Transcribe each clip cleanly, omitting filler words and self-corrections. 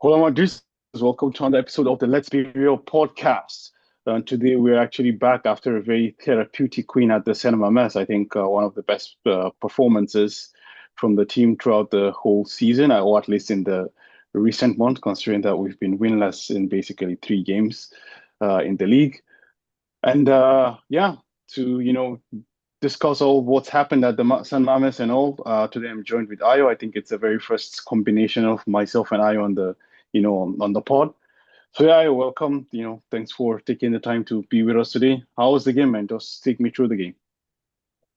Hello, Madrid. Welcome to another episode of the Let's Be Real podcast. Today, we're actually back after a very therapeutic win at the San Mames. I think one of the best performances from the team throughout the whole season, or at least in the recent month, considering that we've been winless in basically three games in the league. And yeah, to discuss all what's happened at the San Mames and all. Today I'm joined with Ayo. I think it's the very first combination of myself and Ayo on the on the pod. So yeah, Ayo, welcome. Thanks for taking the time to be with us today. How was the game, man? Just take me through the game.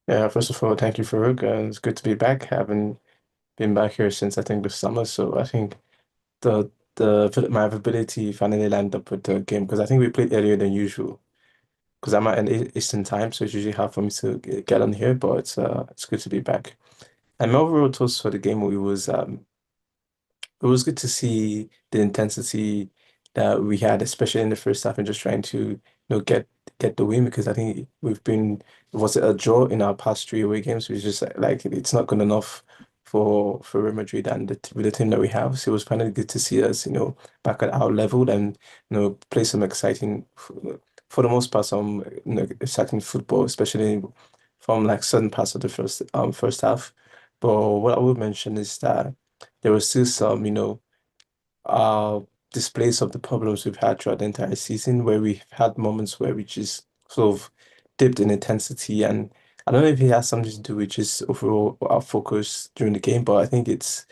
Yeah, first of all, thank you, Farouk. It's good to be back. Haven't been back here since I think the summer, so I think the my availability finally lined up with the game because I think we played earlier than usual. Because I'm at an Eastern time, so it's usually hard for me to get on here, but it's good to be back. And my overall thoughts for the game, it was good to see the intensity that we had, especially in the first half, and just trying to, get the win because I think was it a draw in our past three away games? We just like it's not good enough for Real Madrid and with the team that we have. So it was finally good to see us, back at our level and play some exciting, for the most part, some exciting football, especially from like certain parts of the first half. But what I would mention is that there was still some, uh, displays of the problems we've had throughout the entire season, where we've had moments where we just sort of dipped in intensity. And I don't know if it has something to do with just overall our focus during the game, but I think it's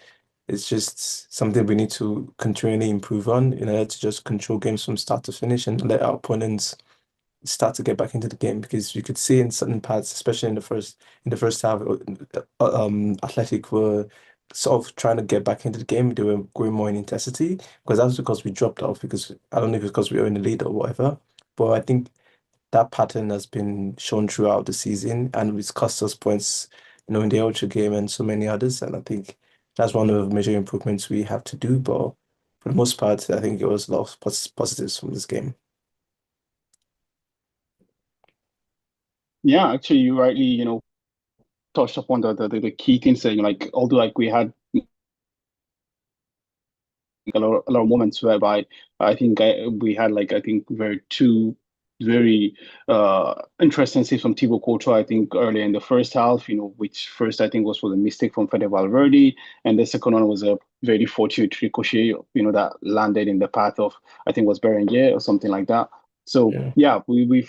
just something we need to continually improve on in order to just control games from start to finish and let our opponents start to get back into the game because you could see in certain parts, especially in the first half, Athletic were sort of trying to get back into the game. They were going more in intensity because that's because we dropped off because I don't know if it's because we were in the lead or whatever. But I think that pattern has been shown throughout the season and it's cost us points, in the Ultra game and so many others. And I think that's one of the major improvements we have to do. But for the most part, I think it was a lot of positives from this game. Yeah, actually, you rightly touched upon the key things saying like although like we had a lot of moments whereby we had like I think very two very interesting saves from Thibaut Courtois. I think earlier in the first half, which first I think was for the mistake from Fede Valverde, and the second one was a very fortunate ricochet, that landed in the path of I think was Berenguer or something like that. So Yeah. yeah, we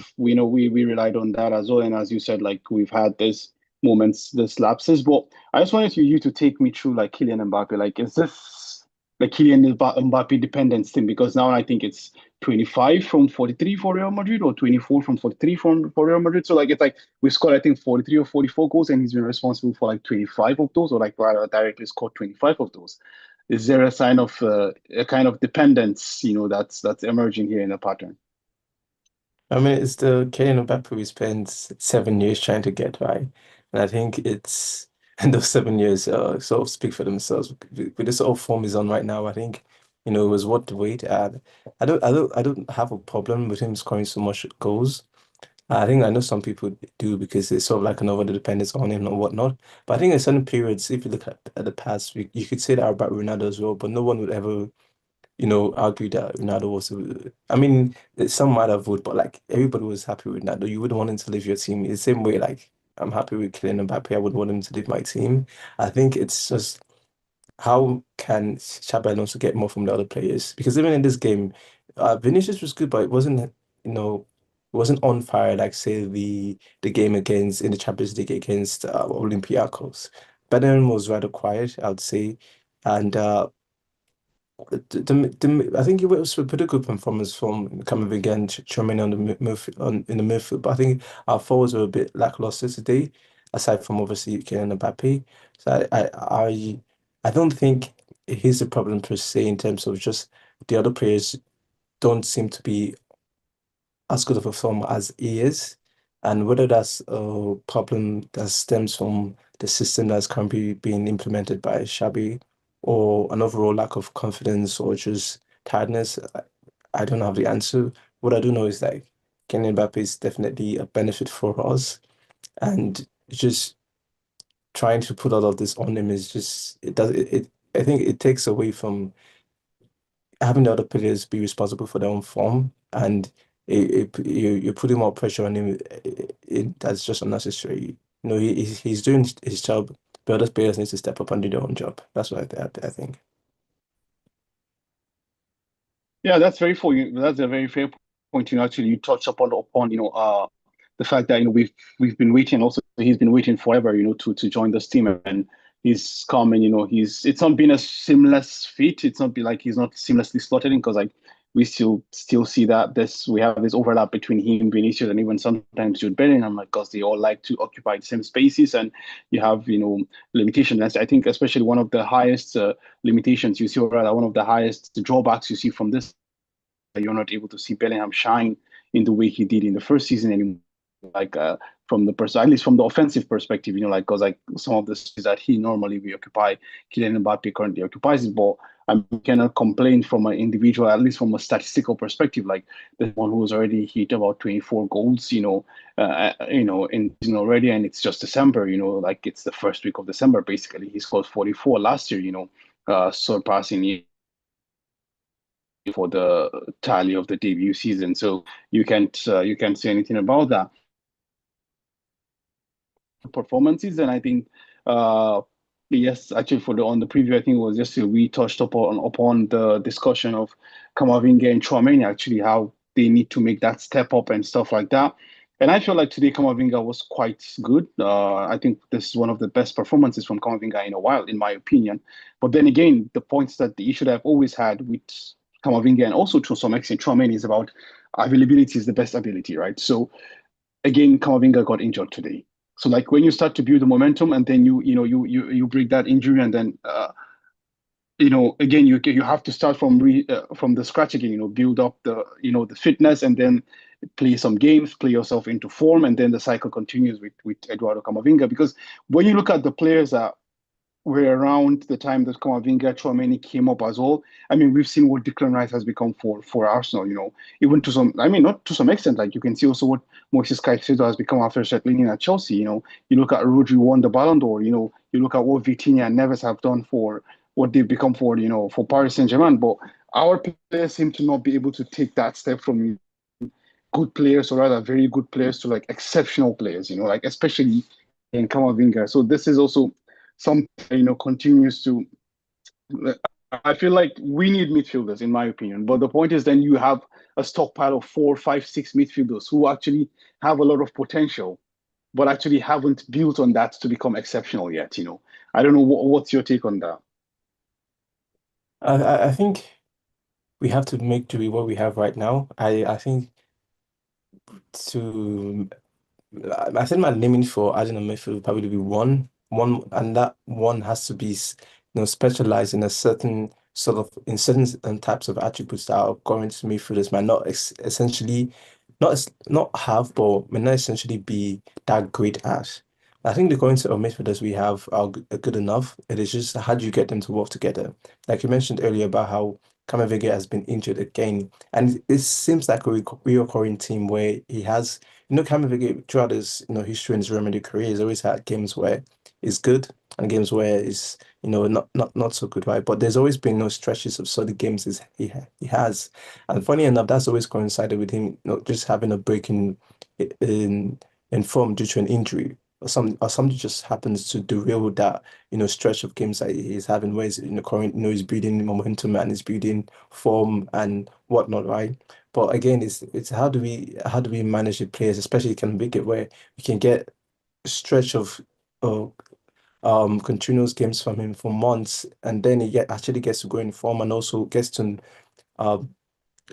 relied on that as well, and as you said, like we've had this moments, this lapses, but I just wanted you to take me through like Kylian Mbappe. Like, is this like Kylian Mbappe dependence thing? Because now I think it's 25 from 43 for Real Madrid or 24 from 43 for Real Madrid. So like it's like we scored I think 43 or 44 goals and he's been responsible for like 25 of those or like rather directly scored 25 of those. Is there a sign of a kind of dependence, that's emerging here in the pattern? I mean, it's the Kylian Mbappe we spent 7 years trying to get right, and I think it's and those 7 years sort of speak for themselves. With this sort of form he's on right now, I think it was worth the wait. And I don't have a problem with him scoring so much goals. I think I know some people do because it's sort of like an over dependence on him and whatnot. But I think in certain periods, if you look at the past, you could say that about Ronaldo as well. But no one would ever argue that Ronaldo was. I mean, some might have voted, but like everybody was happy with Ronaldo. You wouldn't want him to leave your team. The same way, like I'm happy with Kylian Mbappe. I wouldn't want him to leave my team. I think it's just how can Xabi Alonso get more from the other players? Because even in this game, Vinicius was good, but it wasn't on fire like say the game against in the Champions League against Olympiacos. Bellingham was rather quiet, I would say, and I think it was a pretty good performance from Camavinga and Tchouaméni on the in the midfield. But I think our forwards were a bit lackluster today, aside from obviously Kylian Mbappe. So I don't think he's the problem per se in terms of just the other players don't seem to be as good of a form as he is, and whether that's a problem that stems from the system that's currently being implemented by Xabi or an overall lack of confidence or just tiredness, I don't have the answer. What I do know is like Kylian Mbappe is definitely a benefit for us, and just trying to put all of this on him is just it does it, it I think it takes away from having the other players be responsible for their own form, and you're putting more pressure on him. That's just unnecessary. He's doing his job, but other players need to step up and do their own job. That's what I think. Yeah, that's very for you. That's a very fair point. Actually, you touched upon the fact that we've been waiting. Also, he's been waiting forever. To join this team, and he's come, and it's not been a seamless fit. It's not be like he's not seamlessly slotted in, because like we still see that we have this overlap between him, Vinicius, and even sometimes Jude Bellingham, like, because they all like to occupy the same spaces, and you have limitations. I think especially one of the highest limitations you see, or rather one of the highest drawbacks you see from this, you're not able to see Bellingham shine in the way he did in the first season anymore. Like from at least from the offensive perspective, like, because like some of the spaces that he normally we occupy, Kylian Mbappe currently occupies it, but I cannot complain from an individual, at least from a statistical perspective. Like the one who's already hit about 24 goals, in season already, and it's just December. Like it's the first week of December basically. He scored 44 last year. Surpassing for the tally of the debut season. So you can't say anything about that performances. And I think yes, actually for the on the preview, I think it was yesterday we touched upon the discussion of Kamavinga and Chouameni, actually how they need to make that step up and stuff like that. And I feel like today Kamavinga was quite good. I think this is one of the best performances from Kamavinga in a while, in my opinion. But then again, the points that the issue that I've always had with Kamavinga, and also to some extent Chouameni, is about availability is the best ability, right? So again, Kamavinga got injured today. So like when you start to build the momentum, and then you break that injury, and then again you have to start from the scratch again. Build up the fitness, and then play some games, play yourself into form, and then the cycle continues with Eduardo Camavinga. Because when you look at the players that were around the time that Kamavinga, Chouameni came up as well. I mean, we've seen what Declan Rice has become for Arsenal. Even to some, I mean, not to some extent. Like you can see also what Moises Caicedo has become after settling in at Chelsea. You look at Rodri won the Ballon d'Or. You look at what Vitinha and Neves have done for what they've become for Paris Saint-Germain. But our players seem to not be able to take that step from good players, or rather very good players, to like exceptional players. Like especially in Kamavinga. So this is also some continues to. I feel like we need midfielders, in my opinion. But the point is, then you have a stockpile of 4, 5, 6 midfielders who actually have a lot of potential, but actually haven't built on that to become exceptional yet. I don't know what's your take on that. I think we have to make do with what we have right now. I think to I think my limit for adding a midfield would probably be one, and that one has to be, specialized in a certain sort of in certain types of attributes that our current midfielders might not essentially not have, but may not essentially be that great at. I think the current set of midfielders we have are good enough. It is just how do you get them to work together? Like you mentioned earlier about how Camavinga has been injured again, and it seems like a recurring team where he has Camavinga throughout his history in his Real Madrid career, he's always had games where it's good and games where it's not so good, right? But there's always been no stretches of solid games he has, and funny enough, that's always coincided with him just having a break in in form due to an injury. Or something just happens to derail that stretch of games that he's having, where he's current he's building momentum and he's building form and whatnot, right? But again, it's how do we manage the players, especially can make it where we can get a stretch of continuous games from him for months, and then actually gets to go in form and also gets to um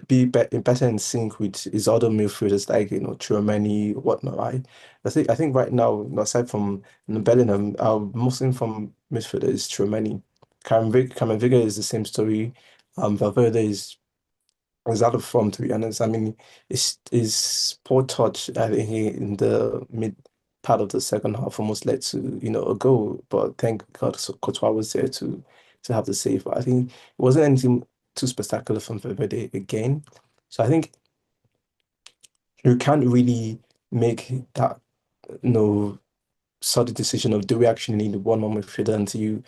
better in sync with his other midfielders like Tchouaméni, whatnot. I think right now, aside from Bellingham, our most informed midfielder is Tchouaméni. Camavinga is the same story. Valverde is out of form, to be honest. I mean, his poor touch, I think in the mid part of the second half almost led to a goal, but thank God Courtois was there to have the save. But I think it wasn't anything too spectacular from Valverde again. So I think you can't really make that no solid decision of do we actually need one more midfielder until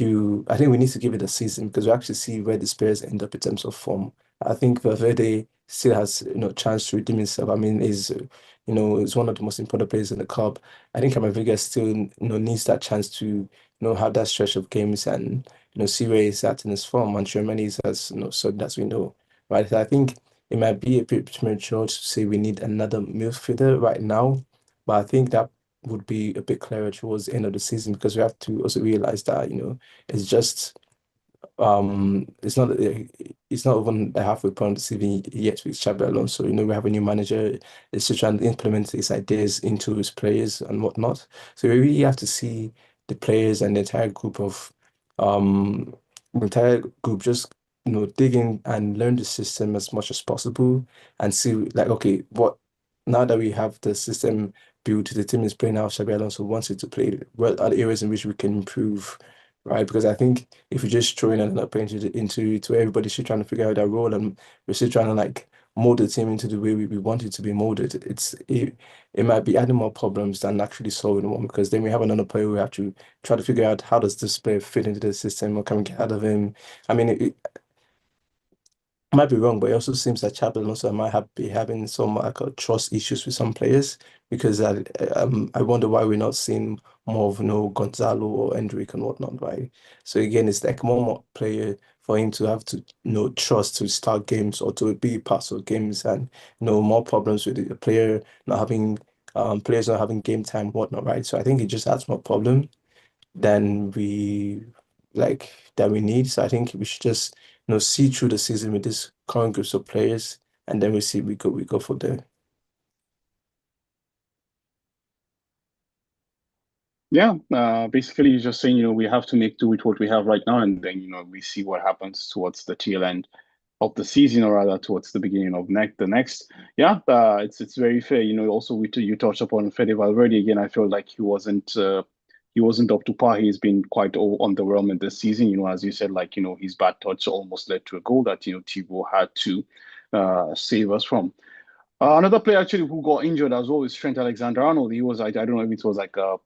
I think we need to give it a season because we actually see where the players end up in terms of form. I think Valverde still has chance to redeem himself. I mean, is one of the most important players in the club. I think Camavinga still needs that chance to have that stretch of games and see where he's at in his form. And Germany is as solid as we know, right? So I think it might be a bit premature to say we need another midfielder right now, but I think that would be a bit clearer towards the end of the season because we have to also realize that it's just it's not even the halfway point of the season yet with Xabi Alonso. We have a new manager. It's still trying to implement his ideas into his players and whatnot. So we really have to see the players and the entire group just dig in and learn the system as much as possible and see like okay, what now that we have the system built, the team is playing how Xabi Alonso wants it to play, what are the areas in which we can improve, right? Because I think if we just throw in another player into to everybody still trying to figure out their role and we're still trying to like mold the team into the way we want it to be molded, it might be adding more problems than actually solving one because then we have another player who have to try to figure out how does this player fit into the system, what can we get out of him. I mean, I might be wrong, but it also seems that Chaplin also might have be having some like trust issues with some players because I wonder why we're not seeing more of Gonzalo or Endrick and whatnot, right? So again, it's like more player for him to have to trust to start games or to be part of games and more problems with the player not having players not having game time, whatnot, right? So I think it just adds more problem than we need. So I think we should just see through the season with this current groups of players, and then we go for there. Yeah, basically, he's just saying, we have to make do with what we have right now, and then, we see what happens towards the tail end of the season, or rather towards the beginning of the next. Yeah, it's very fair. Also you touched upon Fede Valverde again. I feel like he wasn't up to par. He's been quite underwhelming this season. As you said, like his bad touch almost led to a goal that Thibaut had to save us from. Another player actually who got injured as well is Trent Alexander-Arnold. He was, I don't know if it was like a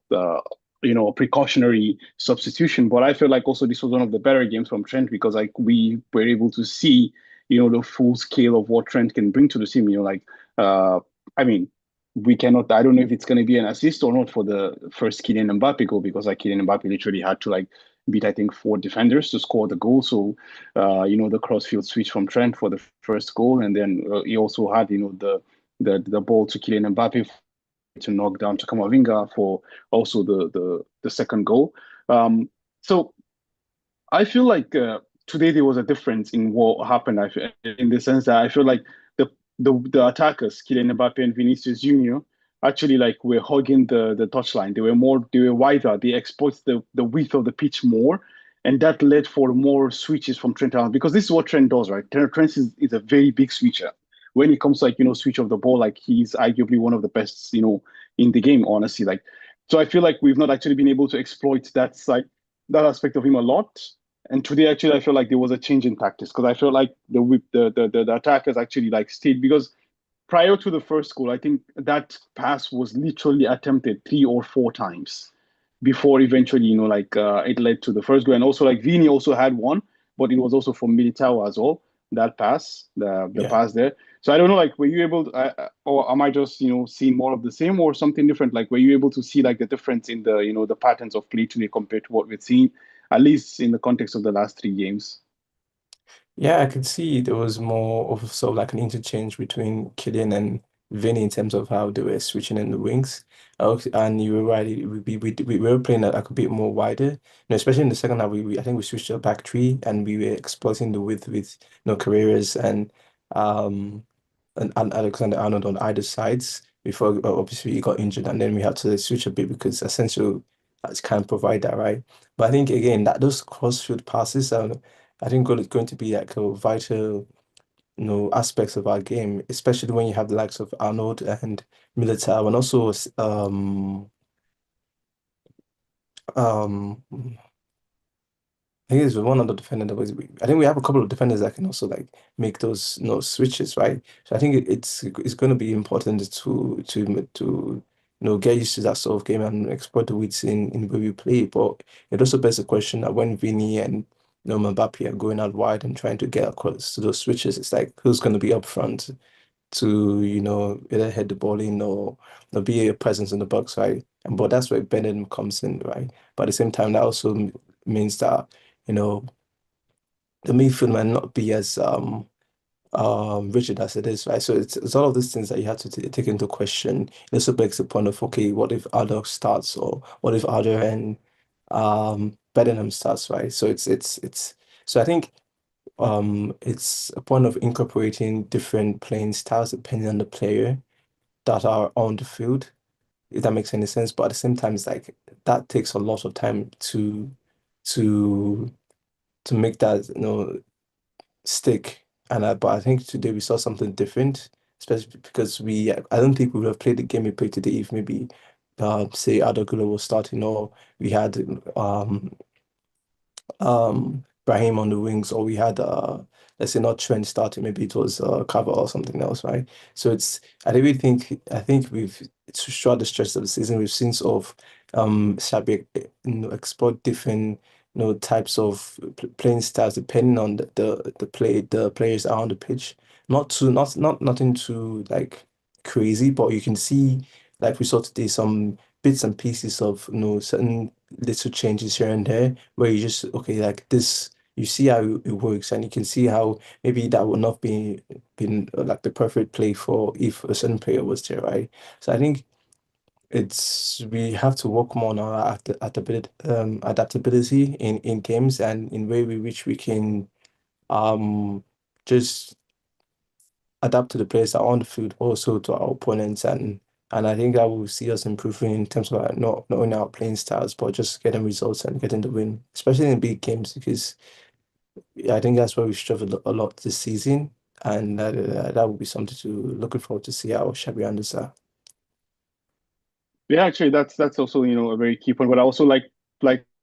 precautionary substitution, but I feel like also this was one of the better games from Trent because like we were able to see, the full scale of what Trent can bring to the team. I mean, we cannot. I don't know if it's going to be an assist or not for the first Kylian Mbappe goal because like Kylian Mbappe literally had to like beat I think four defenders to score the goal. So the crossfield switch from Trent for the first goal, and then he also had the ball to Kylian Mbappe to knock down to Camavinga for also the second goal. So I feel like today there was a difference in what happened. In the sense that I feel like the attackers, Kylian Mbappe and Vinicius Junior, actually like were hugging the touchline. They were wider. They exploit the width of the pitch more, and that led for more switches from Trent Alexander because this is what Trent does, right? Trent is a very big switcher. When it comes to like switch of the ball, like he's arguably one of the best in the game, honestly. Like, so I feel like we've not actually been able to exploit that aspect of him a lot. And today, actually, I feel like there was a change in tactics because I felt like the attackers actually like stayed because prior to the first goal, I think that pass was literally attempted 3 or 4 times before eventually, it led to the first goal. And also, like Vini also had one, but it was also from Militao as well. That pass, the Yeah. pass there. So I don't know, like, were you able to, or am I just, seeing more of the same or something different? Like, were you able to see like the difference in the patterns of play today compared to what we've seen, at least in the context of the last 3 games? Yeah, I could see there was more of sort of like an interchange between Killian and Vinny in terms of how they were switching in the wings. And you were right, we were playing like a bit more wider, especially in the second half. I think we switched to a back three and we were exploiting the width with Carreras um and Alexander Arnold on either sides before obviously he got injured and then we had to switch a bit because Essential can't provide that, right? But I think again that those crossfield passes I think going to be like a vital, aspects of our game, especially when you have the likes of Arnold and Militao, and also um I think there's one other defender that was. I think we have a couple of defenders that can also like make those switches, right? So I think it's going to be important to get used to that sort of game and exploit the weeds in the way we play. But it also begs the question that when Vinny and Mbappe are going out wide and trying to get across to those switches, it's like who's going to be up front to, either head the ball in or be a presence in the box, right? But that's where Benham comes in, right? But at the same time, that also means that, you know, the midfield might not be as rigid as it is, right? So it's all of these things that you have to take into question. It also begs the point of, okay, what if Aldo starts, or what if Aldo and Bellingham starts, right? So it's so I think it's a point of incorporating different playing styles depending on the player that are on the field, if that makes any sense. But at the same time, it's like that takes a lot of time to to make that, stick. But I think today we saw something different, especially because I don't think we would have played the game we played today if maybe say Adogula was starting, or we had Brahim on the wings, or we had let's say not Trent starting, maybe it was Kava or something else, right? So I think we've throughout the stretch of the season we've seen sort of Xabi explore different types of playing styles depending on the players are on the pitch. Nothing too like crazy, but you can see, like we saw today, some bits and pieces of certain little changes here and there where you just, okay, like this, you see how it works, and you can see how maybe that would not be been like the perfect play for if a certain player was there, right? So I think we have to work more on our adaptability in games, and in way with which we can um just adapt to the players that are on the field, also to our opponents, and I think that will see us improving in terms of not only our playing styles, but just getting results and getting the win, especially in big games, because I think that's where we struggled a lot this season, and that would be something to looking forward to see how Xabi handles that. Yeah, actually, that's also a very key point. But I also like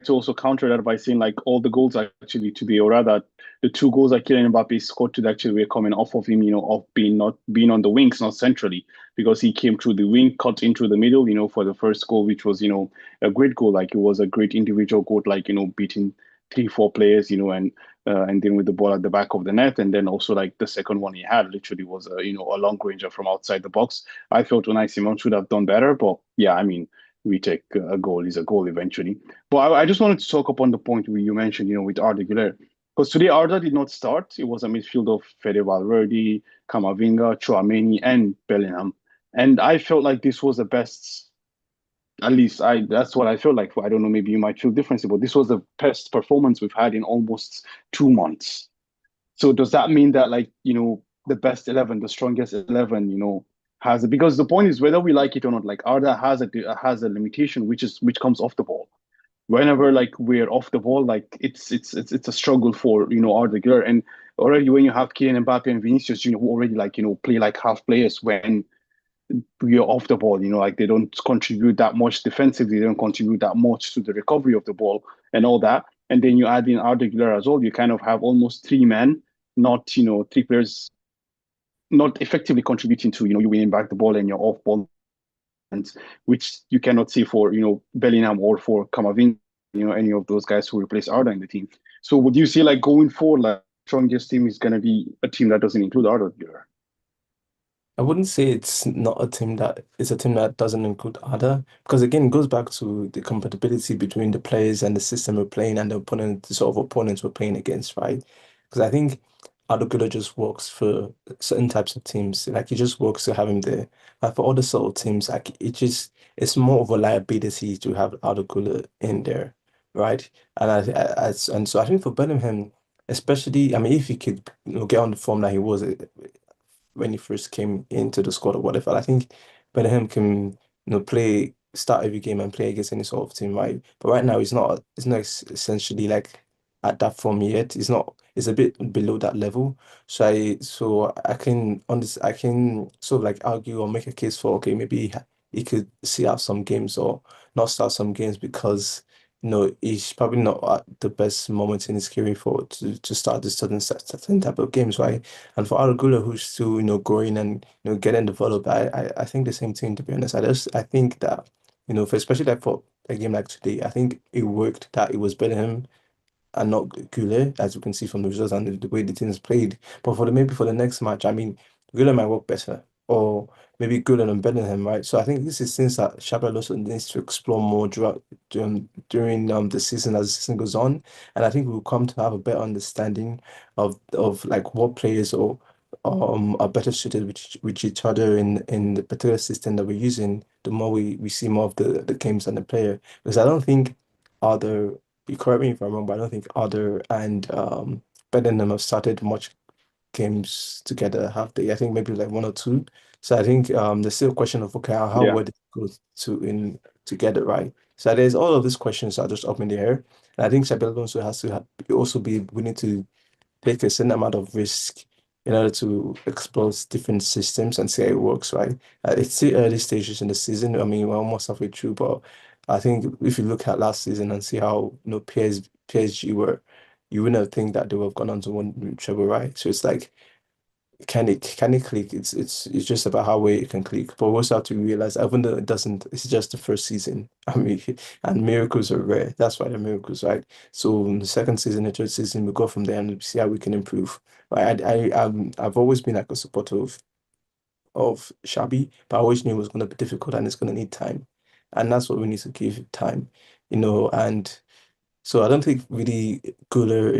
to also counter that by saying like all the goals actually today, or rather the two goals that Kylian Mbappe scored today actually were coming off of him, of being not being on the wings, not centrally, because he came through the wing, cut into the middle, for the first goal, which was a great goal. Like it was a great individual goal, like beating 3, 4 players, and then with the ball at the back of the net, and then also like the second one he had literally was a long ranger from outside the box. I felt Unai Simon should have done better, but yeah, I mean, we take a goal is a goal eventually. But I just wanted to talk upon the point where you mentioned, with Arda Güler. Because today Arda did not start. It was a midfield of Fede Valverde, Camavinga, Chouameni, and Bellingham. And I felt like this was the best, at least that's what I felt like. I don't know, maybe you might feel differently, but this was the best performance we've had in almost 2 months. So does that mean that like, the best 11, the strongest 11, has it? Because the point is whether we like it or not, like Arda has a limitation which comes off the ball. Whenever like we're off the ball, like it's a struggle for Arda Güler. And already when you have Kylian Mbappe and Vinicius, who already like play like half players when you're off the ball, like they don't contribute that much defensively, they don't contribute that much to the recovery of the ball and all that. And then you add in Arda Güler as well, you kind of have almost 3 men, not 3 players, not effectively contributing to you winning back the ball and your off ball, and which you cannot see for Bellingham or for Camavinga, any of those guys who replace Arda in the team. So would you say like going forward, like strongest team is going to be a team that doesn't include Arda Güler? I wouldn't say it's a team that doesn't include other, because again it goes back to the compatibility between the players and the system we're playing and the sort of opponents we're playing against, right? Because I think Adokula just works for certain types of teams. Like it just works to have him there. But for other sort of teams, like it's more of a liability to have Adokula in there, right? And so I think for Bellingham, especially, I mean, if he could get on the form that he was when he first came into the squad or whatever. I think Bellingham can, start every game and play against any sort of team, right? But right now, he's not essentially like at that form yet. He's a bit below that level. I can sort of like argue or make a case for, okay, maybe he could see out some games or not start some games because he's probably not at the best moment in his career for to start this certain type of games, right? And for Argula, who's still, growing and getting developed, I think the same thing, to be honest. I think that, for especially like for a game like today, I think it worked that it was Bellingham and not Goulet, as you can see from the results and the way the teams played. But maybe for the next match, I mean, Goulet might work better, or maybe Goulet and Bellingham, right? So I think this is things that Xabi Alonso needs to explore more during the season as the season goes on, and I think we'll come to have a better understanding of like what players or are better suited with each other in the particular system that we're using. The more we see more of the games and the player, because I don't think other you correct me if I'm wrong, but I don't think Other and Bellingham have started much games together, have they? I think maybe like one or two. So I think there's still a question of okay, how Yeah. would it go to in together, right? So there's all of these questions are just up in the air. And I think Xabi Alonso has to also be willing to take a certain amount of risk in order to explore different systems and see how it works, right? It's still early stages in the season. I mean, we're almost halfway through, but I think if you look at last season and see how PSG were, you wouldn't think that they would have gone on to win treble, right? So it's like can it click? It's just about how well it can click. But we also have to realize even though it doesn't, it's just the first season. I mean, and miracles are rare. That's why they're miracles, right? So in the second season, the third season, we go from there and see how we can improve. Right. I've always been like a supporter of Shabby, but I always knew it was gonna be difficult and it's gonna need time. And that's what we need to give it time, and so I don't think really Guler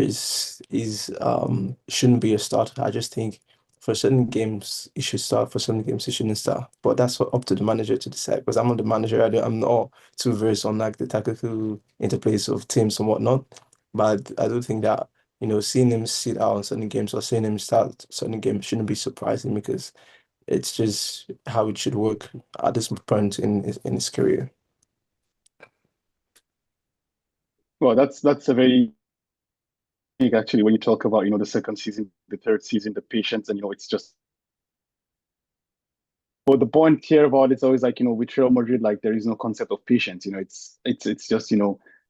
shouldn't be a starter. I just think for certain games he should start, for certain games he shouldn't start. But that's up to the manager to decide. Because I'm not the manager, I'm not too versed on like the tactical interplays of teams and whatnot. But I do think that, seeing him sit out on certain games or seeing him start certain games shouldn't be surprising because it's just how it should work at this point in his career. Well, that's a very big actually when you talk about the second season, the third season, the patience, and it's just. But the point here about it's always like with Real Madrid, like there is no concept of patience. It's just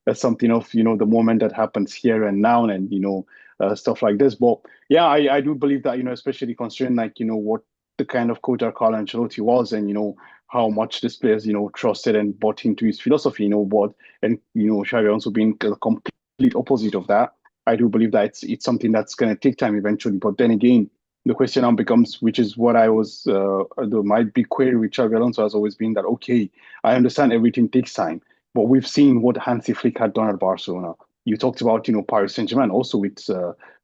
that's something of the moment that happens here and now, and stuff like this. But yeah, I do believe that especially considering like what the kind of coach Carlo Ancelotti was, and how much this players trusted and bought into his philosophy. But and Xavi also being the complete opposite of that. I do believe that it's something that's going to take time eventually. But then again, the question now becomes, which is what I was, my big query with Xabi Alonso has always been that, okay, I understand everything takes time, but we've seen what Hansi Flick had done at Barcelona. You talked about, Paris Saint-Germain, also with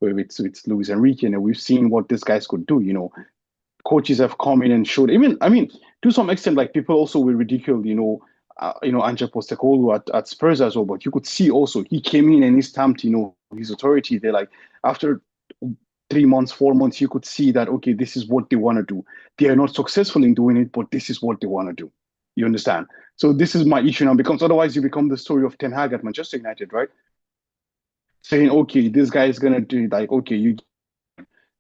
Luis Enrique, and we've seen what these guys could do. Coaches have come in and showed. Even, I mean, to some extent, like people also will ridicule, Ange Postecoglou at Spurs as well. But you could see also he came in and he stamped, his authority. They're like after 3 months, 4 months, you could see that okay, this is what they want to do. They are not successful in doing it, but this is what they want to do. You understand? So this is my issue now becomes otherwise you become the story of Ten Hag at Manchester United, right? Saying okay, this guy is gonna do it, like okay, you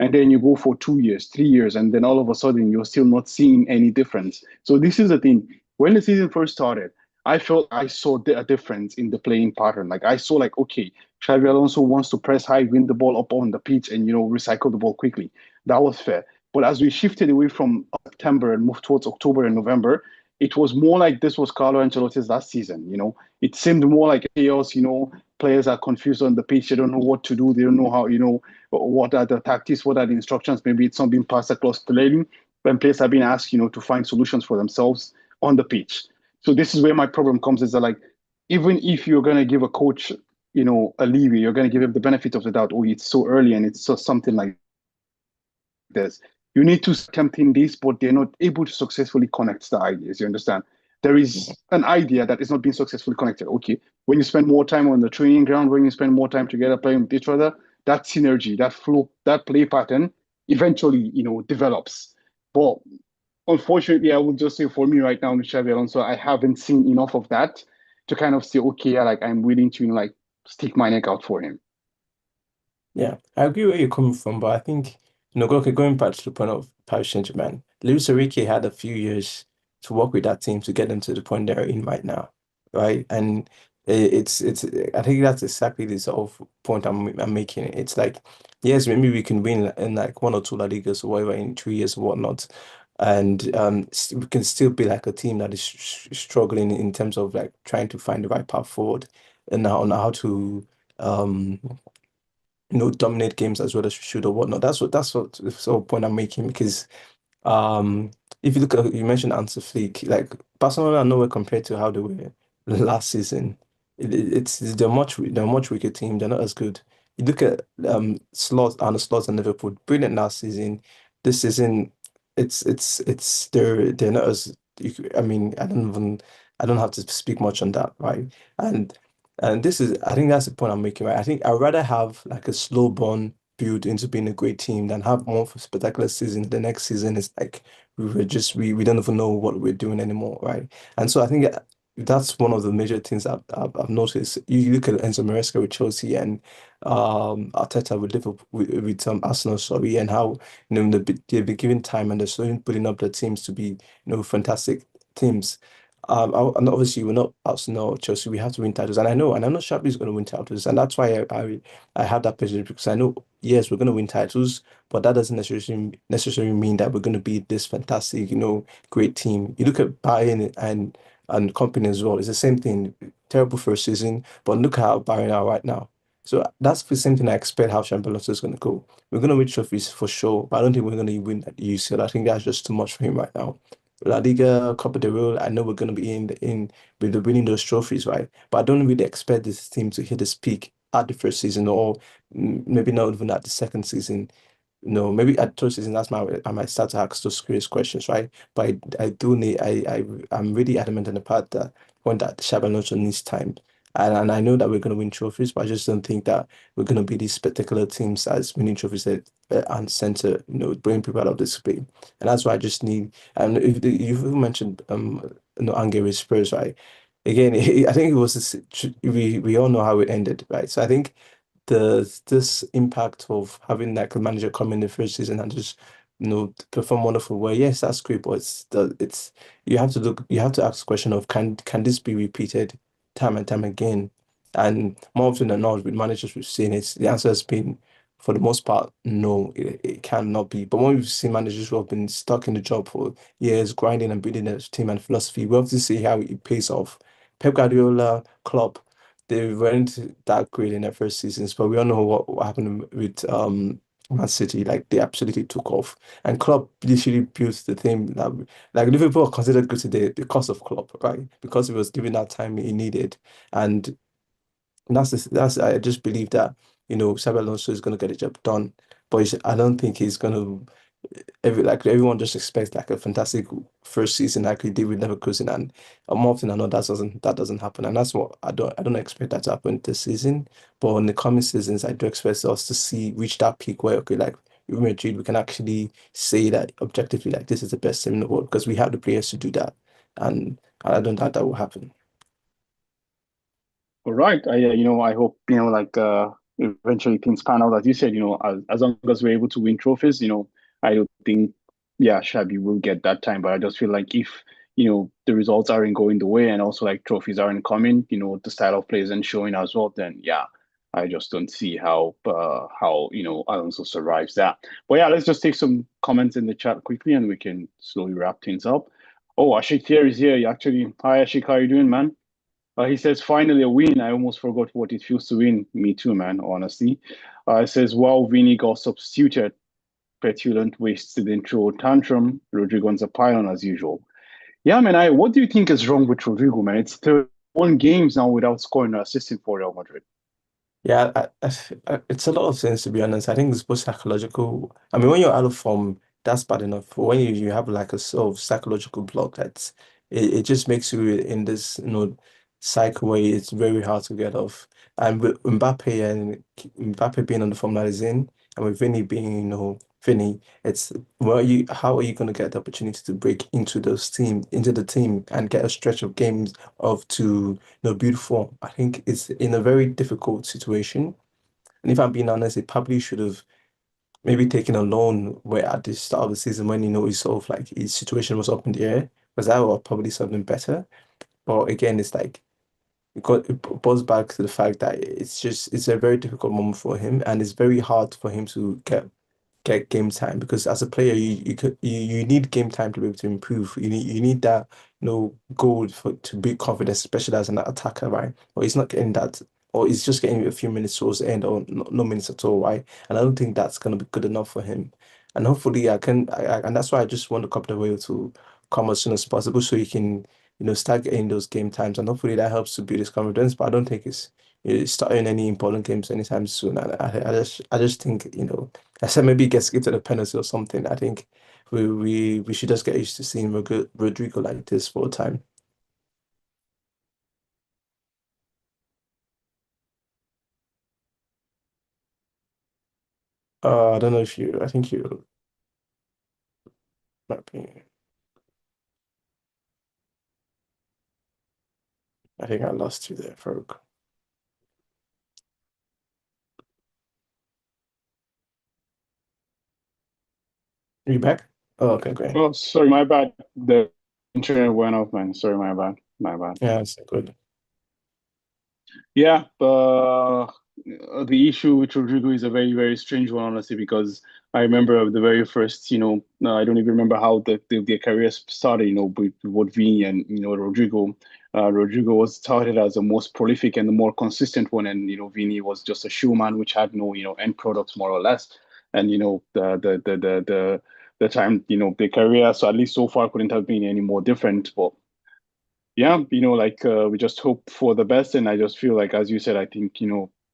and then you go for 2 years, 3 years, and then all of a sudden you're still not seeing any difference. So this is the thing. When the season first started, I felt I saw a difference in the playing pattern. Like I saw, like okay, Xavi Alonso wants to press high, win the ball up on the pitch, and recycle the ball quickly. That was fair. But as we shifted away from September and moved towards October and November, it was more like this was Carlo Ancelotti's last season. It seemed more like chaos. Players are confused on the pitch. They don't know what to do. They don't know how. What are the tactics, what are the instructions. Maybe it's not being passed across clearly when players are being asked, to find solutions for themselves on the pitch. So this is where my problem comes is that like, even if you're going to give a coach, a leeway, you're going to give him the benefit of the doubt. Oh, it's so early and it's just something like this. You need to attempting this, but they're not able to successfully connect the ideas. You understand? There is an idea that is not being successfully connected. Okay, when you spend more time on the training ground, when you spend more time together playing with each other, that synergy, that flow, that play pattern eventually, develops. But unfortunately, I would just say for me right now with Xavi Alonso, I haven't seen enough of that to kind of say, okay, yeah, like I'm willing to, like stick my neck out for him. Yeah, I agree where you're coming from, but I think, okay, going back to the point of Paris Saint-Germain, Luis Enrique had a few years to work with that team to get them to the point they're in right now, right? And It's I think that's exactly the sort of point I'm making. It's like, yes, maybe we can win in like one or two La Ligas or whatever in 3 years or whatnot, and we can still be like a team that is struggling in terms of like trying to find the right path forward and on how to um dominate games as well as we should or whatnot. That's what the sort of point I'm making because um, if you look at, you mentioned Hansi Flick, like Barcelona are nowhere compared to how they were last season. They're a much weaker team. They're not as good. You look at Slots and Liverpool, brilliant last season. This season, they're not as. I mean, I don't have to speak much on that, right? And I think that's the point I'm making, right? I think I'd rather have like a slow burn build into being a great team than have one spectacular season. The next season is like we don't even know what we're doing anymore, right? And so I think that's one of the major things I've noticed. You look at Enzo Maresca with Chelsea and Arteta with Liverpool with Arsenal, sorry, and how they've been given time and they're slowly putting up the teams to be fantastic teams. And obviously we're not Arsenal, Chelsea. We have to win titles, and I know Xabi is going to win titles, and that's why I have that pressure because I know, yes, we're going to win titles, but that doesn't necessarily mean that we're going to be this fantastic, great team. You look at Bayern and company as well. It's the same thing. Terrible first season, but look how Bayern are right now. So that's the same thing I expect how Xabi Alonso is going to go. We're going to win trophies for sure, but I don't think we're going to win at the UCL. I think that's just too much for him right now. La Liga, Copa del Rey, I know we're going to be in with the winning those trophies, right? But I don't really expect this team to hit its peak at the first season or maybe not even at the second season. No, maybe at third season, I might start to ask those curious questions, right? But I do need I'm really adamant on the part that when that Xabi Alonso needs time. And I know that we're gonna win trophies, but I just don't think that we're gonna be these particular teams as winning trophies that and center, bring people out of this game. And that's why I just need and if you've mentioned Angry Spurs, right? Again, I think it was we all know how it ended, right? So I think this impact of having like a manager come in the first season and just perform wonderful well, yes, that's great, but it's you have to ask the question of can this be repeated time and time again? And more often than not, with managers we've seen it, the answer has been for the most part, no, it cannot be. But when we've seen managers who have been stuck in the job for years, grinding and building a team and philosophy, we have to see how it pays off. Pep Guardiola, Klopp, they weren't that great in their first seasons, but we all know what happened with Man City. Like they absolutely took off, and Klopp literally built the thing that like Liverpool are considered good today because of Klopp, right? Because he was given that time he needed, and that's I just believe that Xabi Alonso is going to get the job done, but I don't think he's going to like everyone just expects like a fantastic first season like we did with Leverkusen, and more often than not that doesn't happen, and that's what I don't expect that to happen this season. But in the coming seasons, I do expect us to see reach that peak where okay, like with Madrid, we can actually say that objectively, like this is the best team in the world because we have the players to do that, and I don't doubt that will happen. All right. I hope, like eventually things pan out. As you said, as long as we're able to win trophies, I don't think, yeah, Shabby will get that time. But I just feel like if, the results aren't going the way and also like trophies aren't coming, the style of play isn't showing as well, then yeah, I just don't see how, Alonso survives that. But yeah, let's just take some comments in the chat quickly and we can slowly wrap things up. Oh, Ashik here is here. Hi Ashik, how are you doing, man? He says, finally a win. I almost forgot what it feels to win. Me too, man, honestly. It says, wow, Vinny got substituted. Petulant wasted intro tantrum. Rodrigo on the pylon as usual. Yeah, man, what do you think is wrong with Rodrigo, man? It's 31 games now without scoring or assisting for Real Madrid. Yeah, it's a lot of things to be honest. I think it's both psychological. I mean, when you're out of form, that's bad enough. But when you have like a sort of psychological block, it just makes you in this cycle where it's very hard to get off. And with Mbappe being on the form that he's in, and with Vinny being Vinny, it's how are you going to get the opportunity to break into the team and get a stretch of games of to beautiful. I think it's in a very difficult situation. And if I'm being honest, it probably should have maybe taken a loan where at the start of the season when he's sort of like his situation was up in the air, because that would have probably something better. But again, it's like it boils back to the fact that it's a very difficult moment for him, and it's very hard for him to get game time because as a player you need game time to be able to improve. You need that goal to be confident, especially as an attacker, right? Or he's not getting that, or he's just getting a few minutes towards the end, or no minutes at all, right? And I don't think that's gonna be good enough for him. And hopefully and that's why I just want the Cup of the Whale to come as soon as possible so he can start getting those game times, and hopefully that helps to build his confidence. But I don't think it's starting any important games anytime soon. And I just think, I said maybe he gets skipped at a penalty or something. I think we should just get used to seeing Rodrigo like this for a time. I don't know if I think you might be, I think I lost you there, Farouk. Are you back? Oh, okay, great. Oh, sorry, my bad. The internet went off, man. Sorry, my bad. My bad. Yeah, it's good. Yeah, the issue with Rodrigo is a very, very strange one, honestly, because I remember the very first, I don't even remember how their career started, with Vini and, Rodrigo. Rodrigo was touted as the most prolific and the more consistent one, and, Vini was just a showman, which had no, end products, more or less. And, the time, their career, so at least so far, couldn't have been any more different. But yeah, we just hope for the best. And I just feel like, as you said, I think,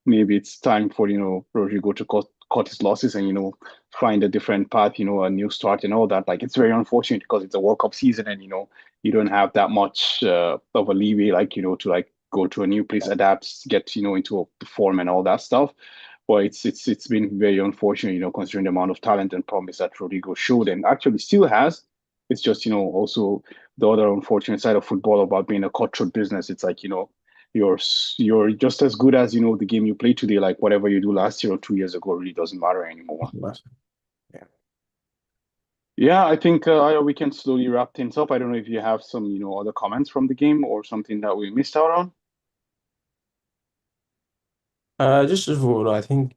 maybe it's time for, Rodrigo to cut his losses and, find a different path, a new start and all that. Like, it's very unfortunate because it's a World Cup season and, you don't have that much of a leeway, like, to like go to a new place, adapt, get, into the form and all that stuff. But it's been very unfortunate, considering the amount of talent and promise that Rodrigo showed and actually still has. It's just, also the other unfortunate side of football about being a cutthroat business. It's like, you're you're just as good as, the game you play today. Like whatever you do last year or 2 years ago really doesn't matter anymore. Yeah. Yeah, I think we can slowly wrap things up. I don't know if you have some, other comments from the game or something that we missed out on. Just overall, I think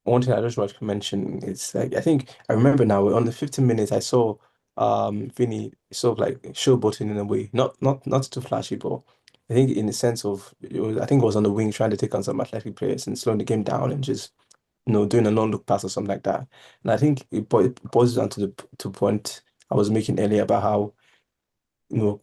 one thing I just want to mention is like I think I remember now on the 15 minutes I saw Vinny sort of like showboating in a way, not too flashy, but I think in the sense of I think it was on the wing trying to take on some athletic players and slowing the game down and just doing a non-look pass or something like that. And I think it boils down to the point I was making earlier about how you know,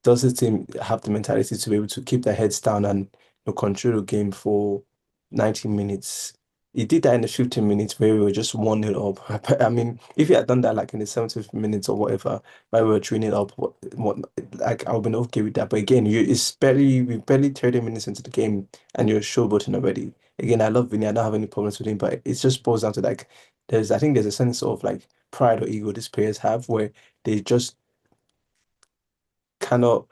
does the team have the mentality to be able to keep their heads down and control the game for 90 minutes? He did that in the 15 minutes where we were just 1-0 up. I mean, if he had done that like in the 70th minutes or whatever, where we were 3-0 up, like I would have been okay with that. But again, we barely 30 minutes into the game and you're showboating already. Again, I love Vinny. I don't have any problems with him, but it just boils down to like I think there's a sense of like pride or ego these players have where they just cannot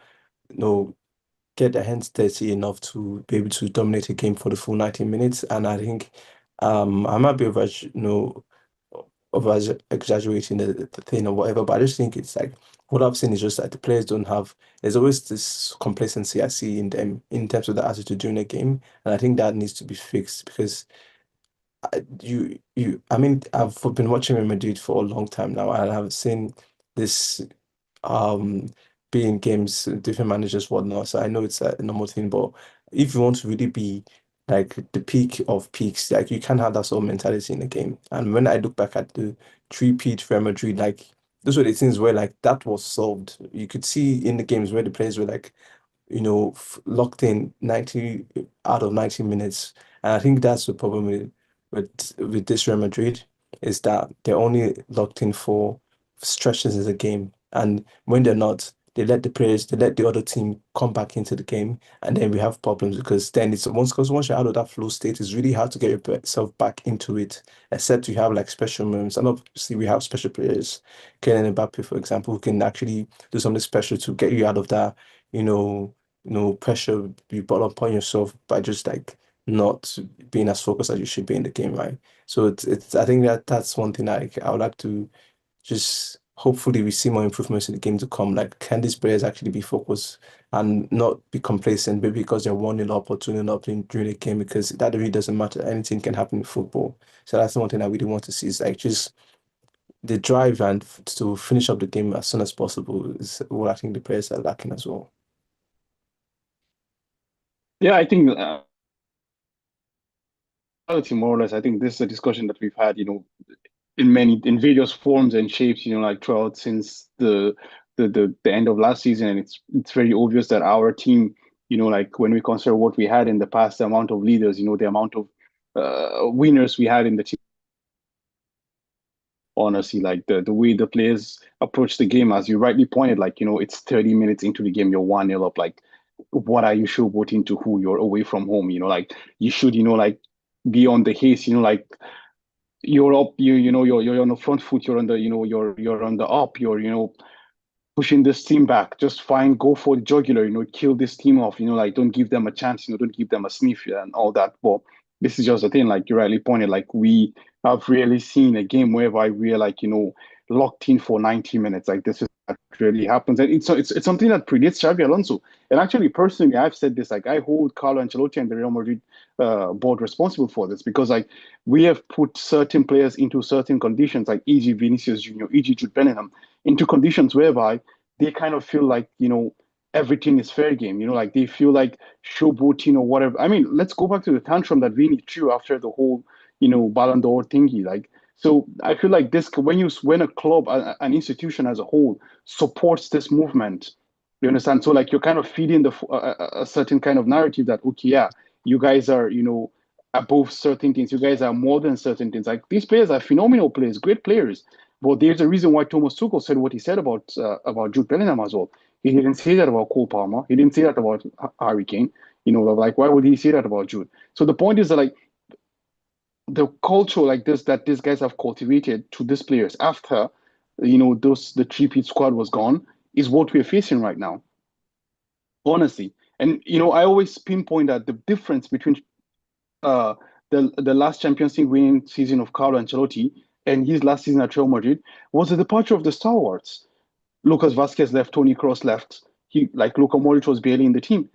get their hands dirty enough to be able to dominate a game for the full 90 minutes. And I think I might be over exaggerating the thing or whatever, but I just think it's like what I've seen is just that the players don't have there's always this complacency I see in them in terms of the attitude during the game. And I think that needs to be fixed because I mean I've been watching Real Madrid for a long time now and I've seen this um be in games, different managers, whatnot. So I know it's a normal thing, but if you want to really be like the peak of peaks, like you can't have that sort of mentality in the game. And when I look back at the three-peat Real Madrid, like those were the things where like that was solved. You could see in the games where the players were like locked in 90 out of 90 minutes. And I think that's the problem with this Real Madrid is that they're only locked in for stretches of the game. And when they're not, they let the other team come back into the game. And then we have problems because then because once you're out of that flow state, it's really hard to get yourself back into it, except you have like special moments. And obviously we have special players, Kylian Mbappe, for example, who can actually do something special to get you out of that, you know, pressure you put upon yourself by just like not being as focused as you should be in the game, right? So it's I think that's one thing I would like to just hopefully we see more improvements in the game to come. Like, can these players actually be focused and not be complacent, maybe because they're 1-0 up or 2-0 up during the game, because that really doesn't matter. Anything can happen in football. So that's the one thing I really want to see, is like just the drive and to finish up the game as soon as possible is what I think the players are lacking as well. Yeah, I think more or less, I think this is a discussion that we've had, in various forms and shapes, like throughout since the end of last season. And it's very obvious that our team, like when we consider what we had in the past, the amount of leaders, the amount of winners we had in the team, honestly, like the way the players approach the game, as you rightly pointed, like, it's 30 minutes into the game, you're 1-0 up. Like, what are you showboating to who? You're away from home, like you should, like be on the haste, like you're up, you're on the front foot, you're on the, you're on the up, you're, pushing this team back. Just fine, go for the jugular, kill this team off, like don't give them a chance, don't give them a sniff and all that. But this is just the thing, like you rightly pointed, like we have really seen a game whereby we're like, locked in for 90 minutes. Like this is what really happens. And it's something that predates Xabi Alonso. And actually, personally, I've said this, like I hold Carlo Ancelotti and the Real Madrid board responsible for this, because like we have put certain players into certain conditions, like e.g. Vinicius Junior, e.g. Jude Bellingham, into conditions whereby they kind of feel like, everything is fair game, like they feel like showboating or whatever. I mean, let's go back to the tantrum that Vini threw after the whole, Ballon d'Or thingy. Like, so I feel like this, when a club, an institution as a whole supports this movement, you understand? So like you're kind of feeding a certain kind of narrative that, okay, yeah, you guys are, above certain things. You guys are more than certain things. Like these players are phenomenal players, great players. But there's a reason why Thomas Tuchel said what he said about Jude Bellingham as well. He didn't say that about Cole Palmer. He didn't say that about Harry Kane. Like why would he say that about Jude? So the point is that like the culture like this that these guys have cultivated to these players after the three-peat squad was gone is what we're facing right now, honestly. And I always pinpoint that the difference between uh, the last Champions League winning season of Carlo Ancelotti and his last season at Real Madrid was the departure of the stalwarts. Lucas Vasquez left, Toni Kroos left. Luka Modric was barely in the team.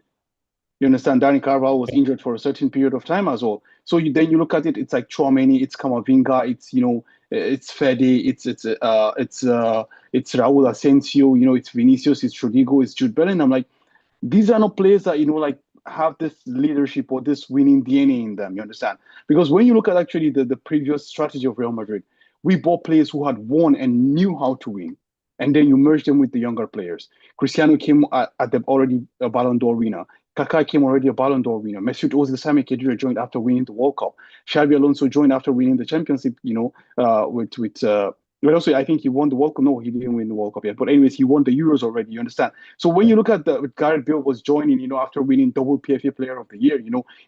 You understand? Dani Carvajal was injured for a certain period of time as well. So then you look at it, it's like Chouameni, it's Camavinga, it's Fede, it's Raul Asensio, it's Vinicius, it's Rodrigo, it's Jude Bellingham. Like these are not players that like have this leadership or this winning DNA in them. You understand? Because when you look at actually the previous strategy of Real Madrid, we bought players who had won and knew how to win, and then you merge them with the younger players. Cristiano came at the already a Ballon d'Or winner. Kaká came already a Ballon d'Or winner. Mesut Ozil, Sami Khedira joined after winning the World Cup. Xabi Alonso joined after winning the Champions League. But also, I think he won the World Cup. No, he didn't win the World Cup yet. But anyways, he won the Euros already. You understand? So when you look at Gareth Bale was joining, after winning double PFA Player of the Year.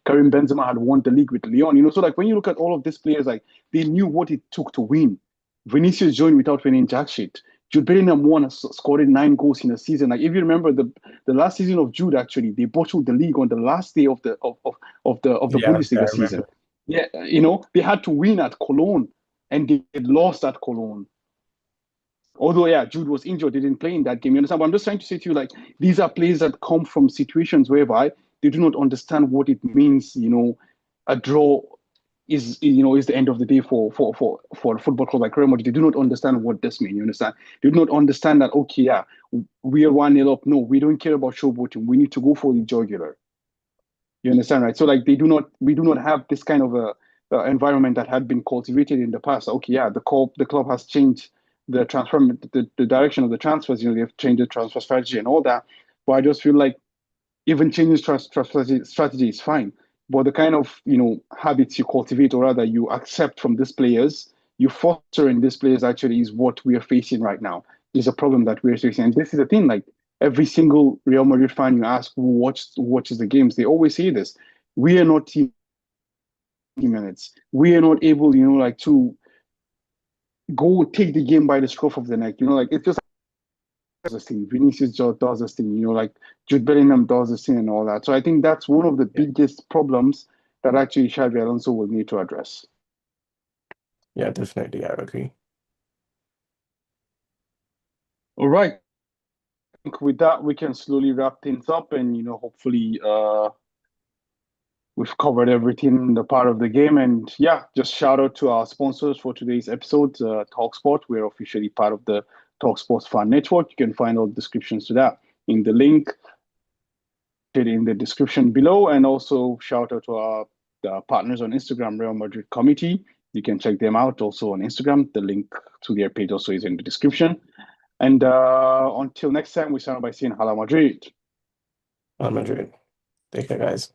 Karim Benzema had won the league with Lyon. So like when you look at all of these players, like they knew what it took to win. Vinicius joined without winning jack shit. Jude Bellingham scored 9 goals in a season. Like if you remember the last season of Jude, actually they bottled the league on the last day of the Bundesliga season. Yeah, they had to win at Cologne and they lost at Cologne. Although, yeah, Jude was injured, they didn't play in that game. You understand? But I'm just trying to say to you, like, these are players that come from situations whereby they do not understand what it means. A draw is the end of the day for a football club like Real Madrid. They do not understand what this means. You understand? They do not understand that. Okay, yeah, we are 1-0 up. No, we don't care about showboating. We need to go for the jugular. You understand, right? So like we do not have this kind of a environment that had been cultivated in the past. Okay, yeah, the club has changed the the direction of the transfers. They've changed the transfer strategy and all that. But I just feel like even changing strategy is fine. But the kind of habits you cultivate, or rather you accept from these players, you foster in these players, actually is what we are facing right now. Is a problem that we're facing, and this is the thing. Like every single Real Madrid fan you ask who watches the games, they always say this: we are not team minutes. We are not able, like to go take the game by the scruff of the neck. Like it's just this thing. Vinicius does this thing, like Jude Bellingham does this thing and all that. So I think that's one of the biggest problems that actually Xabi Alonso will need to address. Yeah, definitely, I agree. All right. I think with that, we can slowly wrap things up, and hopefully, we've covered everything in the part of the game. And yeah, just shout out to our sponsors for today's episode, Talksport. We're officially part of the Talksport Fan Network. You can find all the descriptions to that in the link in the description below. And also shout out to our partners on Instagram, Real Madrid Committee. You can check them out also on Instagram. The link to their page also is in the description. And until next time, we sign off by saying Hala Madrid. Madrid. Take care, guys.